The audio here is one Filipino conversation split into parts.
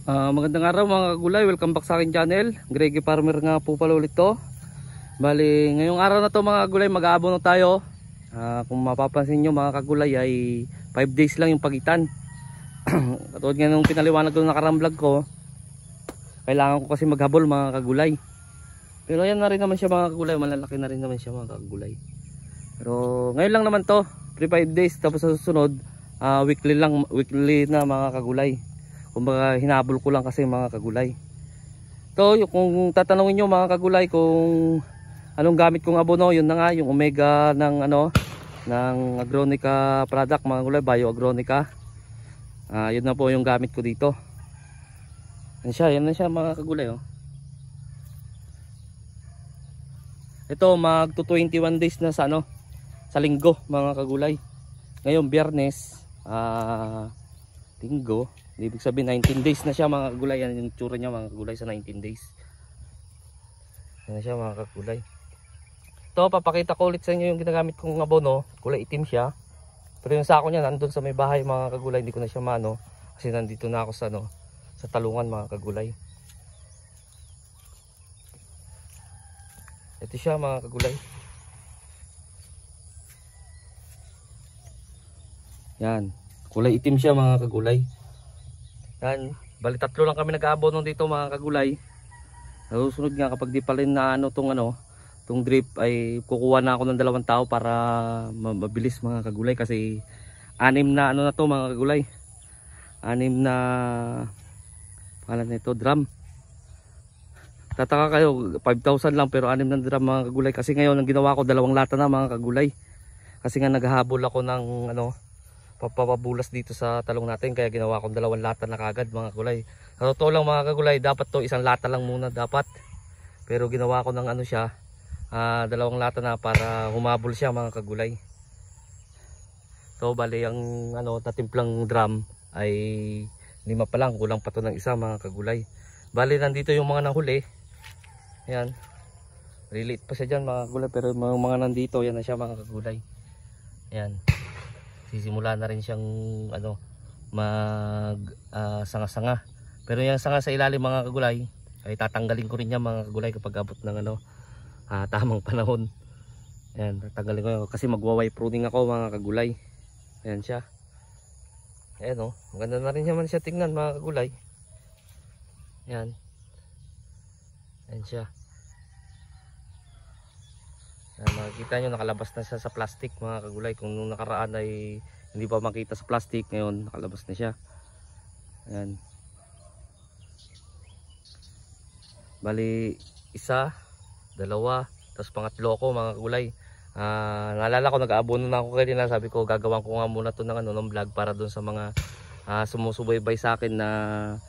Magandang araw mga kagulay, welcome back sa akin channel. Greggy Farmer nga po pala ulit to. Bali, ngayong araw na to mga kagulay, mag-aabono tayo. Kung mapapansin nyo mga kagulay ay 5 days lang yung pagitan. Katulad nga nung pinaliwanag ko nakarang vlog ko, kailangan ko kasi maghabol mga kagulay. Pero yan na rin naman siya mga kagulay, malalaki na rin naman siya mga kagulay. Pero ngayon lang naman to, 5 days, tapos sa susunod weekly na mga kagulay. Kumbaga hinabol ko lang kasi mga kagulay. To, kung tatanungin nyo mga kagulay kung anong gamit kong abono, yun na nga yung Omega ng ng Agronica product mga kagulay, Bio Agronica. Yun na po yung gamit ko dito. Yan na siya mga kagulay oh. Ito magto 21 days na sa sa linggo mga kagulay. Ngayon Biyernes, linggo, ibig sabihin 19 days na siya mga kagulay. Yan yung tsura niya mga kagulay sa 19 days. Yan na siya mga kagulay. Ito papakita ko ulit sa inyo yung ginagamit kong abono. Kulay itim siya. Pero yung sako niya nandun sa may bahay mga kagulay. Hindi ko na siya maano kasi nandito na ako sa talungan mga kagulay. Ito siya mga kagulay. Yan, kulay itim siya mga kagulay. Yan, bali tatlo lang kami nag-aabono dito mga kagulay. Susunod nga kapag di pa rin na tong drip ay kukuha na ako ng 2 tao para mabilis mga kagulay kasi 6 na na to mga kagulay. 6 na pangalan nito drum. Tataka kayo 5,000 lang pero 6 na drum mga kagulay kasi ngayon ang ginawa ko 2 lata na mga kagulay. Kasi nga naghahabol ako ng papabulas dito sa talong natin kaya ginawa kong 2 lata na kagad mga kagulay. Sa totoo lang mga kagulay dapat to 1 lata lang muna dapat. Pero ginawa ko ng 2 lata na para humabol siya mga kagulay. So bali ang natimplang drum ay 5 pa lang, kulang pa to ng 1 mga kagulay. Bali nandito yung mga nahuli. Ayan. Relate pa siya dyan mga kagulay pero mga nandito yan na siya mga kagulay. Ayan. Sisimula na rin siyang sanga-sanga. Pero yung sanga sa ilalim mga kagulay ay tatanggalin ko rin yan mga kagulay kapag abot ng tamang panahon. Ayan, tatanggalin ko yan kasi magwa-wire pruning ako mga kagulay. Ayan siya. Ayan maganda na rin naman siya tingnan mga kagulay. Ayan. Ayan siya. Makikita nyo nakalabas na siya sa plastic mga kagulay. Kung nung nakaraan ay hindi pa makita sa plastic, ngayon nakalabas na siya. Ayan. Bali 1, 2, tapos pangatlo ko mga kagulay. Naalala ko nag-aabono na ako kanina. Sabi ko gagawin ko nga muna to ng vlog para doon sa mga sumusubaybay sa akin na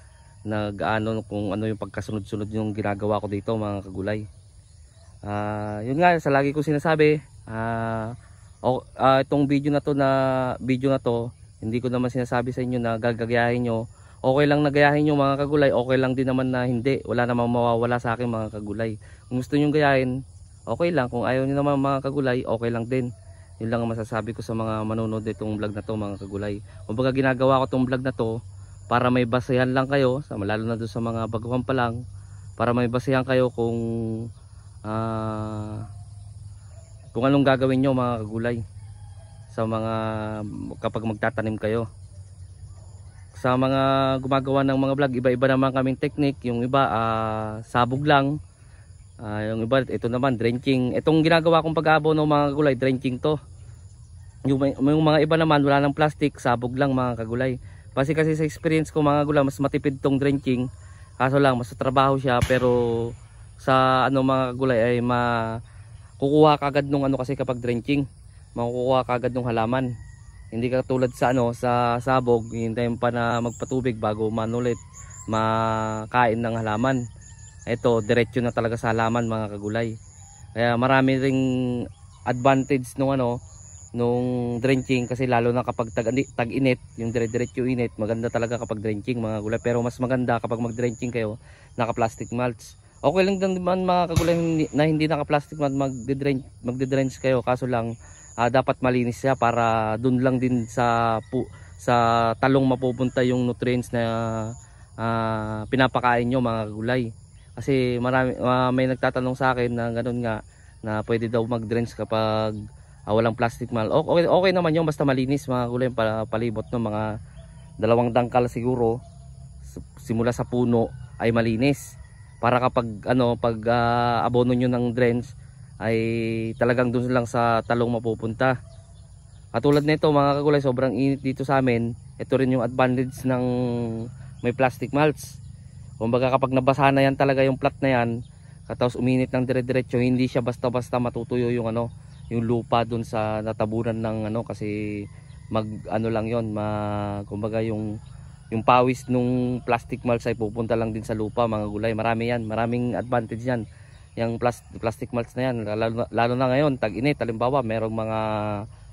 kung ano yung pagkasunod-sunod yung ginagawa ko dito mga kagulay. Yun nga sa lagi ko sinasabi, itong video na to hindi ko naman sinasabi sa inyo na gagayahin nyo. Okay lang na gayahin nyo mga kagulay, okay lang din naman na hindi, wala namang mawawala sa akin mga kagulay. Kung gusto nyo gayahin, okay lang. Kung ayaw nyo naman mga kagulay, okay lang din. Yun lang ang masasabi ko sa mga manonood itong vlog na to mga kagulay. Kumbaga ginagawa ko itong vlog na to para may basehan lang kayo, lalo na doon sa mga baguhan pa lang, para may basehan kayo kung anong gagawin nyo mga kagulay sa mga kapag magtatanim kayo. Sa mga gumagawa ng mga vlog, iba-iba naman kaming technique. Yung iba sabog lang, yung iba ito naman drenching. Itong ginagawa kong pag-aabono mga kagulay, drenching to. Yung mga iba naman wala ng plastic, sabog lang mga kagulay. Kasi sa experience ko mga kagulay, mas matipid tong drenching. Kaso lang mas trabaho siya, pero sa mga kagulay ay kukuha kagad nung kasi kapag drenching makukuha kagad nung halaman. Hindi katulad sa sa sabog, hintayin pa na magpatubig bago manulit makain ng halaman. Ito diretso na talaga sa halaman mga kagulay. Kaya marami ring advantage nung drenching kasi lalo na kapag tag-init, yung dire-diretso init, maganda talaga kapag drenching mga kagulay. Pero mas maganda kapag mag-drenching kayo naka-plastic mulch. Okay lang din naman mga kagulay na hindi naka-plastic mulch magde-drench kayo, kaso lang dapat malinis siya para dun lang din sa talong mapupunta yung nutrients na pinapakain nyo mga kagulay. Kasi may nagtatanong sa akin na ganoon nga, na pwede daw mag-drench kapag walang plastic mal. Okay naman yun, basta malinis mga kagulay, palibot no, mga 2 dangkal siguro simula sa puno ay malinis, para kapag pag abono nyo ng drench ay talagang doon lang sa talong mapupunta. Katulad nito mga kagulay, sobrang init dito sa amin. Ito rin yung advantage ng may plastic mulch. Kumbaga kapag nabasa na yan talaga yung plat na yan, tapos uminit ng dire-diretso, hindi siya basta-basta matutuyo yung yung lupa doon sa natabunan ng kasi lang yon, kumbaga yung pawis nung plastic mulch ay pupunta lang din sa lupa mga gulay. Marami yan, maraming advantage yan. Yung plastic mulch na yan, lalo na ngayon tag-init, halimbawa merong mga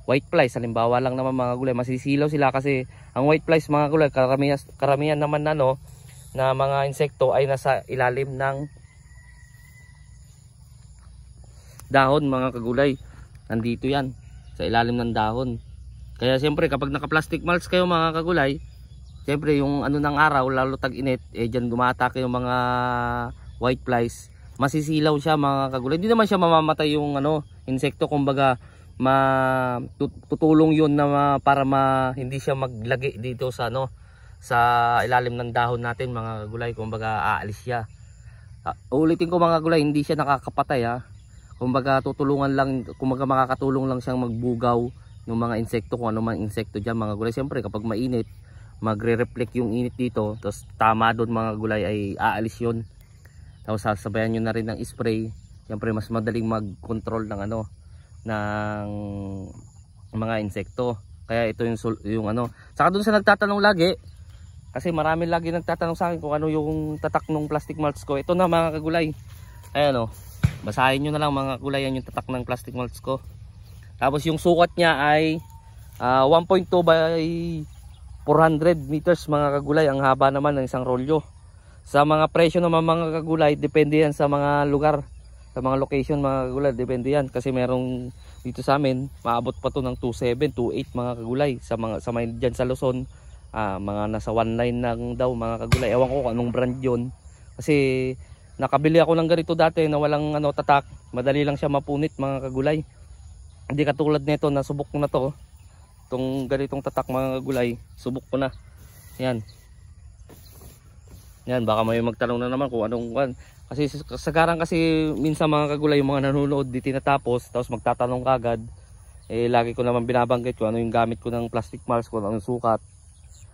white flies, halimbawa lang naman mga gulay, masisilaw sila kasi ang white flies mga gulay, karamihan naman na mga insekto ay nasa ilalim ng dahon mga kagulay. Nandito yan sa ilalim ng dahon. Kaya siyempre kapag naka-plastic mulch kayo mga kagulay, siyempre yung ng araw, lalo tag-init, dyan dumatake yung mga white flies, masisilaw siya mga kagulay. Hindi naman siya mamamatay yung insekto, kumbaga tutulong yun na para hindi siya maglagi dito sa sa ilalim ng dahon natin mga kagulay. Kumbaga aalis siya. Ulitin ko mga kagulay, hindi siya nakakapatay ha. Kumbaga tutulungan lang, kumbaga makakatulong lang siyang magbugaw ng mga insekto, kung ano man insekto dyan mga kagulay. Siyempre kapag mainit, magre-reflect yung init dito, tapos tama doon mga kagulay ay aalis yun. Tapos sasabayan nyo na rin ng spray. Siyempre mas madaling mag-control ng ng mga insekto. Kaya ito yung saka dun sa nagtatanong lagi, kasi marami lagi nagtatanong sa akin kung ano yung tatak ng plastic mulch ko. Ito na mga kagulay, ayan basahin nyo na lang mga kagulay, yan yung tatak ng plastic mulch ko. Tapos yung sukat niya ay 1.2 by 400 meters mga kagulay, ang haba naman ng isang rolyo. Sa mga presyo naman mga kagulay, depende yan sa mga lugar, sa mga location mga kagulay, depende yan. Kasi merong dito sa amin, maabot pa to ng 2.7, 2.8 mga kagulay. Sa may dyan sa Luzon, mga nasa 1.9 lang daw mga kagulay. Ewan ko kung anong brand yun. Kasi nakabili ako ng ganito dati na walang tatak. Madali lang siya mapunit mga kagulay. Hindi katulad nito, nasubok ko na to. Itong ganitong tatak mga kagulay, subok ko na. Yan. Yan, baka may magtanong na naman kung anong kasi sagaran kasi minsan mga kagulay, yung mga nanonood di tinatapos, tapos magtatanong kagad. Lagi ko naman binabanggit kung ano yung gamit ko ng plastic mulch, kung anong sukat.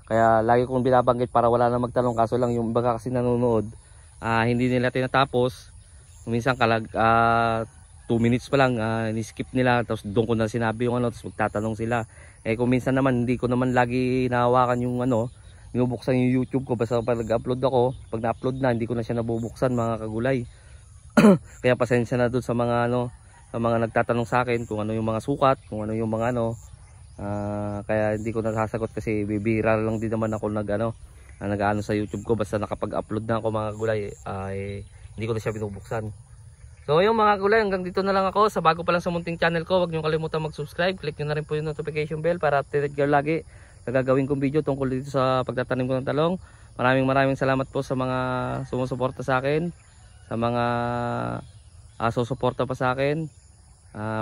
Kaya lagi kong binabanggit para wala na magtanong. Kaso lang yung iba kasi nanonood, hindi nila tinatapos. Minsan 2 minutes pa lang, ni-skip nila, tapos doon ko na sinabi yung tapos magtatanong sila. Kung minsan naman hindi ko naman lagi nahawakan yung binubuksan yung YouTube ko, basta pag nag-upload ako, pag na-upload na hindi ko na siya nabubuksan mga kagulay. Kaya pasensya na doon sa mga sa mga nagtatanong sa akin kung ano yung mga sukat, kung ano yung mga kaya hindi ko nasasagot kasi bibihira lang din naman ako nag-ano sa YouTube ko, basta nakapag-upload na ako mga kagulay hindi ko na siya binubuksan. So yung mga kagulay, hanggang dito na lang ako. Sa bago pa lang sa munting channel ko, huwag niyo kalimutan mag-subscribe, click niyo na rin po yung notification bell para updated kayo lagi nagagawin kong video tungkol dito sa pagtatanim ko ng talong. Maraming salamat po sa mga sumusuporta sa akin, sa mga susuporta pa sa akin.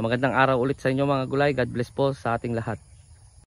Magandang araw ulit sa inyo mga gulay. God bless po sa ating lahat.